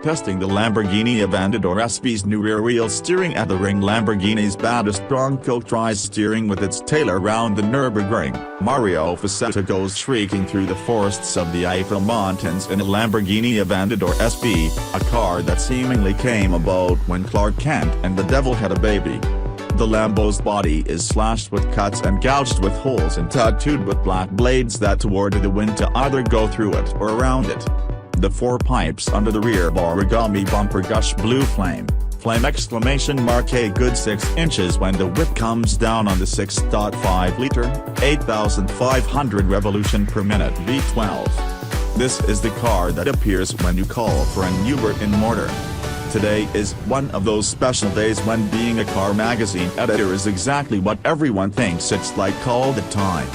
testing the Lamborghini Aventador SV's new rear-wheel steering at the ring. Lamborghini's baddest bronco tries steering with its tail around the Nurburgring. Fasanetto goes shrieking through the forests of the Eifel Mountains in a Lamborghini Aventador SV, a car that seemingly came about when Clark Kent and the devil had a baby. The Lambo's body is slashed with cuts and gouged with holes and tattooed with black blades that toward the wind to either go through it or around it. The four pipes under the rear origami bumper gush blue flame, a good 6 inches when the whip comes down on the 6.5-liter, 8,500 revolution per minute V12. This is the car that appears when you call for an Uber in Mordor. Today is one of those special days when being a car magazine editor is exactly what everyone thinks it's like all the time.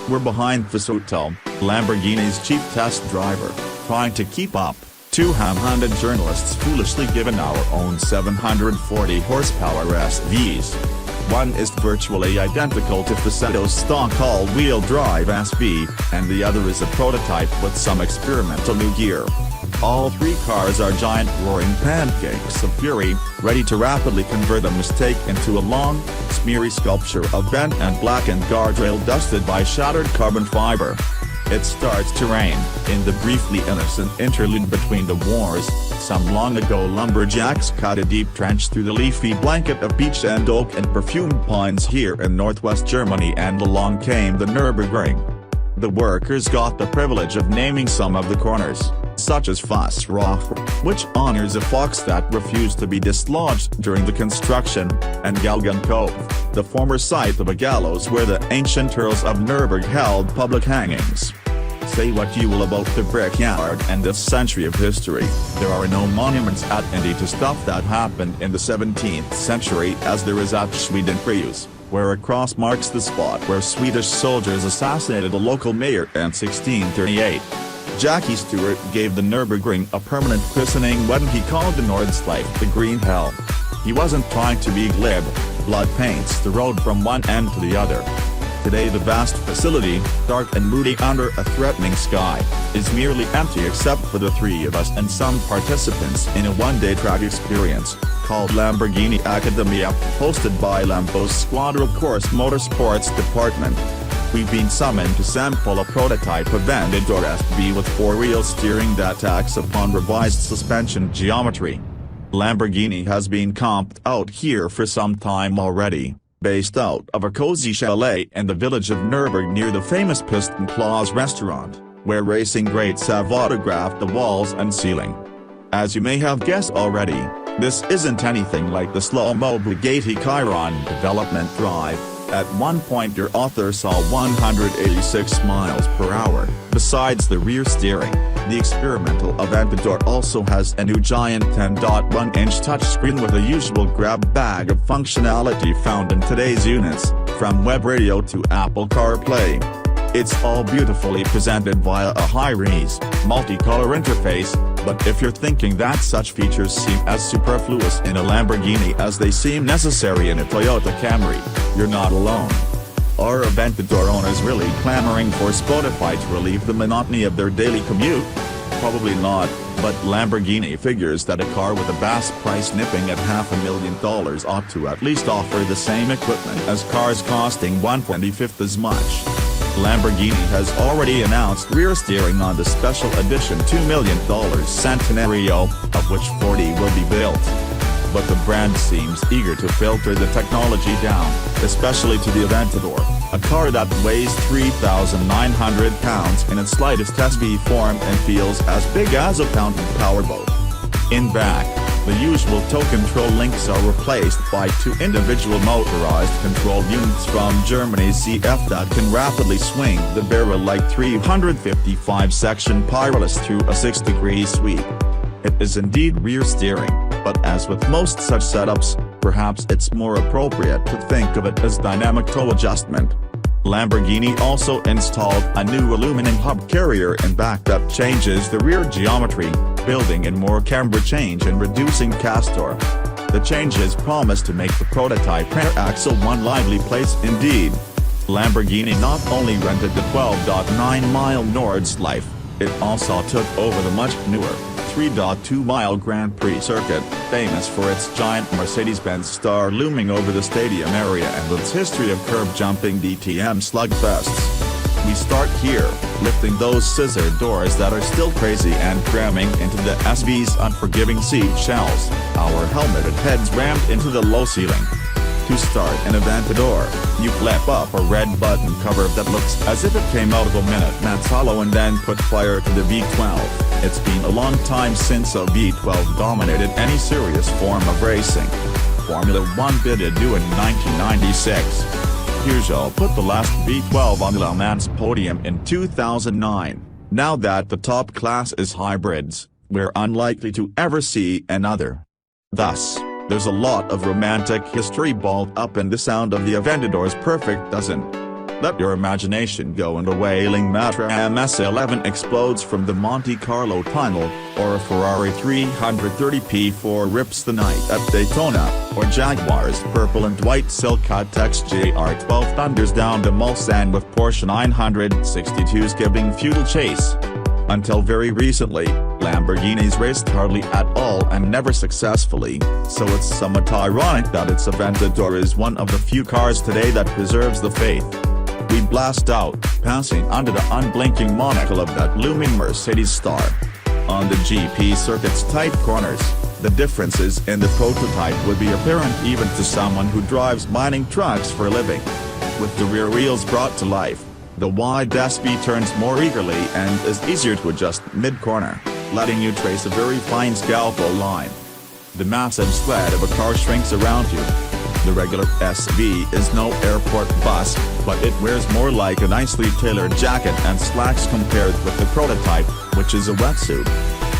We're behind Fasanetto, Lamborghini's chief test driver, trying to keep up. Two ham-handed journalists foolishly given our own 740 horsepower SVs. One is virtually identical to Fasanetto's stock all-wheel drive SV, and the other is a prototype with some experimental new gear. All three cars are giant roaring pancakes of fury, ready to rapidly convert a mistake into a long, smeary sculpture of bent and blackened guardrail dusted by shattered carbon fiber. It starts to rain. In the briefly innocent interlude between the wars, some long ago lumberjacks cut a deep trench through the leafy blanket of beech and oak and perfumed pines here in northwest Germany, and along came the Nurburgring. The workers got the privilege of naming some of the corners, such as Fasanetto, which honors a fox that refused to be dislodged during the construction, and Galgen Cove, the former site of a gallows where the ancient Earls of Nurburgring held public hangings. Say what you will about the brickyard and this century of history, there are no monuments at Indy to stuff that happened in the 17th century as there is at Prix, where a cross marks the spot where Swedish soldiers assassinated a local mayor in 1638. Jackie Stewart gave the Nurburgring a permanent christening when he called the Nordschleife the Green Hell. He wasn't trying to be glib. Blood paints the road from one end to the other. Today the vast facility, dark and moody under a threatening sky, is nearly empty except for the three of us and some participants in a one-day track experience, called Lamborghini Academia, hosted by Lambo's Squadron Course Motorsports Department. We've been summoned to sample a prototype Aventador SV with four-wheel steering that acts upon revised suspension geometry. Lamborghini has been camped out here for some time already, based out of a cozy chalet in the village of Nurburgring near the famous Piston Claus restaurant, where racing greats have autographed the walls and ceiling. As you may have guessed already, this isn't anything like the slow-mo Bugatti Chiron development drive. At one point your author saw 186 miles per hour. Besides the rear steering, the experimental Aventador also has a new giant 10.1-inch touchscreen with the usual grab bag of functionality found in today's units, from web radio to Apple CarPlay. It's all beautifully presented via a high-res, multicolor interface, but if you're thinking that such features seem as superfluous in a Lamborghini as they seem necessary in a Toyota Camry, you're not alone. Are Aventador owners really clamoring for Spotify to relieve the monotony of their daily commute? Probably not, but Lamborghini figures that a car with a base price nipping at $500,000 ought to at least offer the same equipment as cars costing 1/25 as much. Lamborghini has already announced rear steering on the special edition $2 million Centenario, of which 40 will be built. But the brand seems eager to filter the technology down, especially to the Aventador, a car that weighs 3,900 pounds in its slightest SV form and feels as big as a fountain powerboat. In back, the usual tow control links are replaced by two individual motorized control units from Germany's CF that can rapidly swing the barrel like 355-section Pyrolis through a 6-degree sweep. It is indeed rear steering, but as with most such setups, perhaps it's more appropriate to think of it as dynamic tow adjustment. Lamborghini also installed a new aluminum hub carrier in back that changes the rear geometry, building in more camber change and reducing castor. The changes promise to make the prototype rear axle one lively place indeed. Lamborghini not only rented the 12.9-mile Nordschleife, it also took over the much newer 3.2-mile Grand Prix circuit, famous for its giant Mercedes-Benz star looming over the stadium area and its history of curb-jumping DTM slugfests. We start here, lifting those scissor doors that are still crazy and cramming into the SV's unforgiving seat shells, our helmeted heads rammed into the low ceiling. To start an Aventador, you flip up a red button cover that looks as if it came out of a Minuteman's hollow and then put fire to the V12. It's been a long time since a V12 dominated any serious form of racing. Formula One did do in 1996. Peugeot put the last V12 on Le Mans podium in 2009. Now that the top class is hybrids, we're unlikely to ever see another. Thus, there's a lot of romantic history balled up in the sound of the Aventador's perfect dozen. Let your imagination go and a wailing Matra MS-11 explodes from the Monte Carlo tunnel, or a Ferrari 330 P4 rips the night at Daytona, or Jaguar's purple and white Silcatex JR12 thunders down the Mulsanne with Porsche 962s giving futile chase. Until very recently, Lamborghinis raced hardly at all and never successfully, so it's somewhat ironic that its Aventador is one of the few cars today that preserves the faith. We blast out, passing under the unblinking monocle of that looming Mercedes star. On the GP circuit's tight corners, the differences in the prototype would be apparent even to someone who drives mining trucks for a living. With the rear wheels brought to life, the wide SV turns more eagerly and is easier to adjust mid-corner, letting you trace a very fine scalpel line. The massive sled of a car shrinks around you. The regular SV is no airport bus, but it wears more like a nicely tailored jacket and slacks compared with the prototype, which is a wetsuit.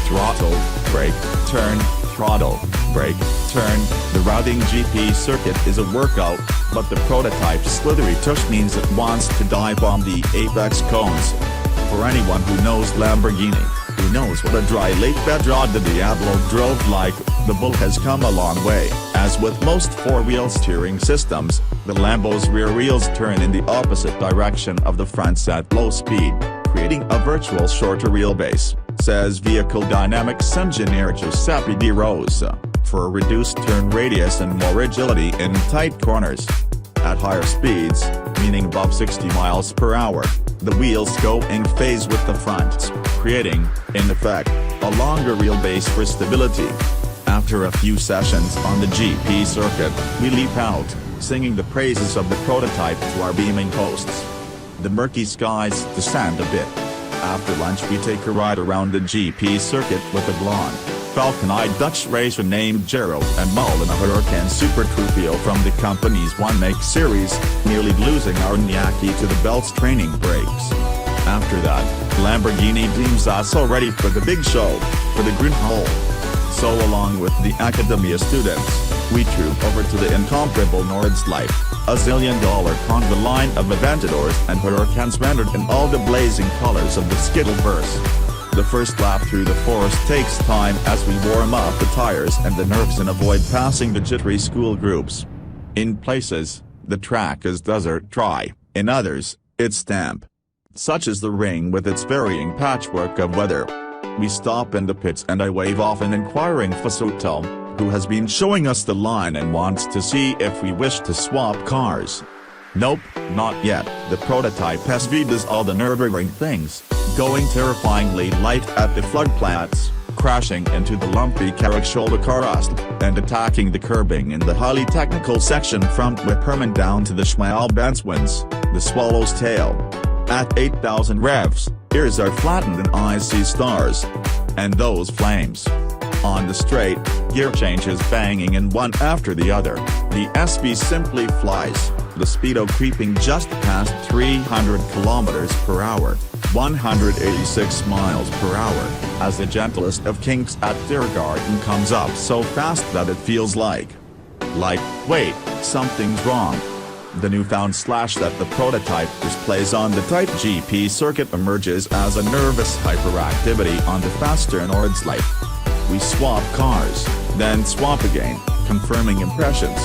Throttle, brake, turn, throttle, brake, turn. The routing GP circuit is a workout, but the prototype's slithery tush means it wants to dive on the apex cones. For anyone who knows Lamborghini, who knows what a dry late Pedro de Diablo drove like, the Bull has come a long way. As with most four-wheel steering systems, the Lambo's rear wheels turn in the opposite direction of the front's at low speed, creating a virtual shorter wheelbase, says vehicle dynamics engineer Giuseppe Di Rosa, for a reduced turn radius and more agility in tight corners. At higher speeds, meaning above 60 miles per hour, the wheels go in phase with the front, creating, in effect, a longer wheelbase for stability. After a few sessions on the GP circuit, we leap out, singing the praises of the prototype to our beaming hosts. The murky skies descend a bit. After lunch we take a ride around the GP circuit with a blonde, falcon-eyed Dutch racer named Gerald and Mull in a Hurricane Super Trofeo from the company's one-make series, nearly losing our Niaki to the belt's training brakes. After that, Lamborghini deems us all ready for the big show, for the Green Hole. So along with the Academia students, we troop over to the incomparable Nordschleife, a zillion-dollar conga line of Aventadors and Hurricanes rendered in all the blazing colors of the Skittleverse. The first lap through the forest takes time as we warm up the tires and the nerves and avoid passing the jittery school groups. In places, the track is desert dry, in others, it's damp. Such is the ring with its varying patchwork of weather. We stop in the pits and I wave off an inquiring Fasanetto, who has been showing us the line and wants to see if we wish to swap cars. Nope, not yet. The prototype SV does all the Nurburgring things, going terrifyingly light at the floodplains, crashing into the lumpy Carrick-Shoulder-Karust, and attacking the curbing in the highly technical section front with Herman down to the Schwalben's the swallow's tail. At 8,000 revs, ears are flattened and eyes see stars. And those flames. On the straight, gear changes banging in one after the other, the SV simply flies, the speedo creeping just past 300 kilometers per hour, 186 miles per hour, as the gentlest of kinks at Tiergarten comes up so fast that it feels like, wait, something's wrong. The newfound slash that the prototype displays on the tight GP circuit emerges as a nervous hyperactivity on the faster Nordschleife. We swap cars, then swap again, confirming impressions.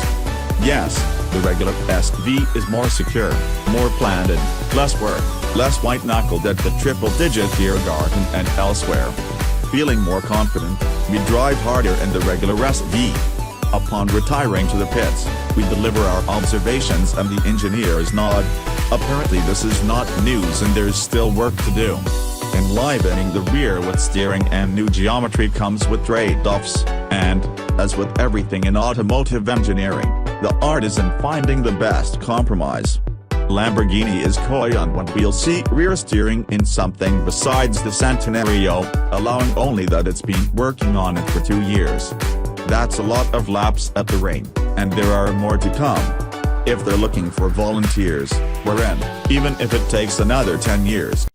Yes, the regular SV is more secure, more planted, less work, less white-knuckled at the triple-digit Tiergarten and elsewhere. feeling more confident, we drive harder in the regular SV. Upon retiring to the pits, we deliver our observations and the engineers nod. Apparently this is not news and there's still work to do. Enlivening the rear with steering and new geometry comes with trade-offs, and, as with everything in automotive engineering, the art is in finding the best compromise. Lamborghini is coy on when we'll see rear steering in something besides the Centenario, allowing only that it's been working on it for 2 years. That's a lot of laps at the ring, and there are more to come. If they're looking for volunteers, we're in, even if it takes another 10 years.